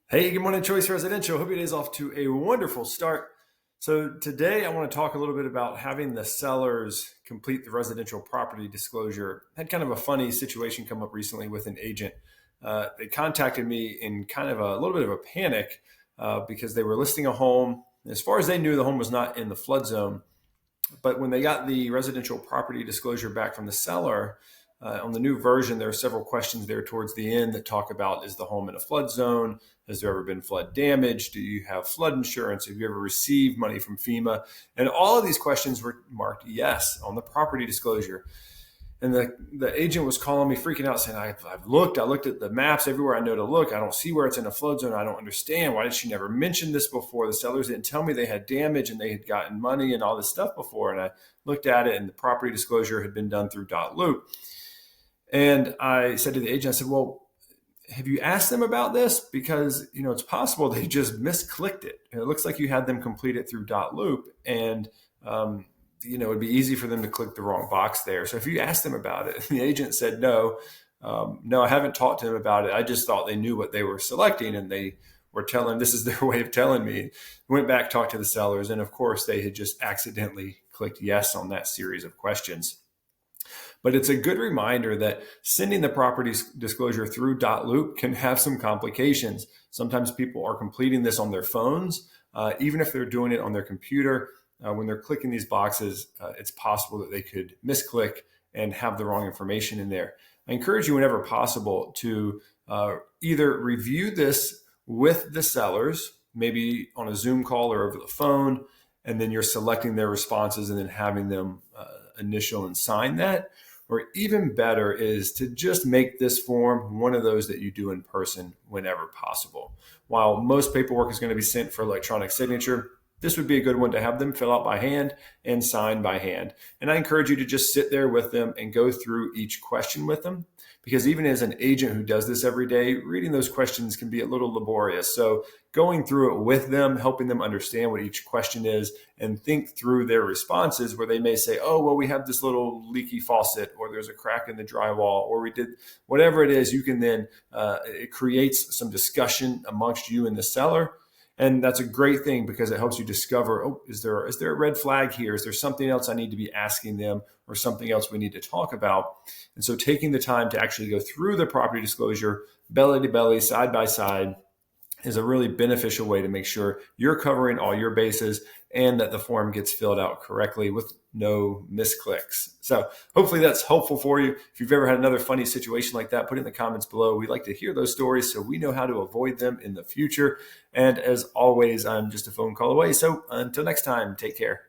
Hey, good morning, Choice Residential. Hope your day's off to a wonderful start. So, today I want to talk a little bit about having the sellers complete the residential property disclosure. Had kind of a funny situation come up recently with an agent. They contacted me in kind of a little bit of a panic because they were listing a home. As far as they knew, the home was not in the flood zone. But when they got the residential property disclosure back from the seller, on the new version, there are several questions there towards the end that talk about: is the home in a flood zone? Has there ever been flood damage? Do you have flood insurance? Have you ever received money from FEMA? And all of these questions were marked yes on the property disclosure. And the agent was calling me freaking out saying, I've looked, I looked at the maps everywhere I know to look. I don't see where it's in a flood zone. I don't understand. Why did she never mention this before? The sellers didn't tell me they had damage and they had gotten money and all this stuff before. And I looked at it and the property disclosure had been done through Loop. And I said to the agent, I said, well, have you asked them about this? Because, it's possible they just misclicked it. And it looks like you had them complete it through Loop. And, it'd be easy for them to click the wrong box there. So if you ask them about it, the agent said, no, I haven't talked to them about it. I just thought they knew what they were selecting and they were telling, this is their way of telling me. Went back, talked to the sellers. And of course they had just accidentally clicked yes on that series of questions. But it's a good reminder that sending the property disclosure through Loop can have some complications. Sometimes people are completing this on their phones, even if they're doing it on their computer. When they're clicking these boxes, it's possible that they could misclick and have the wrong information in there. I encourage you whenever possible to either review this with the sellers, maybe on a Zoom call or over the phone, and then you're selecting their responses and then having them initial and sign that. Or even better is to just make this form one of those that you do in person whenever possible. While most paperwork is going to be sent for electronic signature, this would be a good one to have them fill out by hand and sign by hand. And I encourage you to just sit there with them and go through each question with them, because even as an agent who does this every day, reading those questions can be a little laborious. So going through it with them, helping them understand what each question is and think through their responses, where they may say, oh, well, we have this little leaky faucet, or there's a crack in the drywall, or we did whatever it is, you can then, it creates some discussion amongst you and the seller. And that's a great thing because it helps you discover, oh, is there a red flag here? Is there something else I need to be asking them or something else we need to talk about? And so taking the time to actually go through the property disclosure, belly to belly, side by side, is a really beneficial way to make sure you're covering all your bases and that the form gets filled out correctly with no misclicks. So hopefully that's helpful for you. If you've ever had another funny situation like that, put it in the comments below. We'd like to hear those stories so we know how to avoid them in the future. And as always, I'm just a phone call away. So until next time, take care.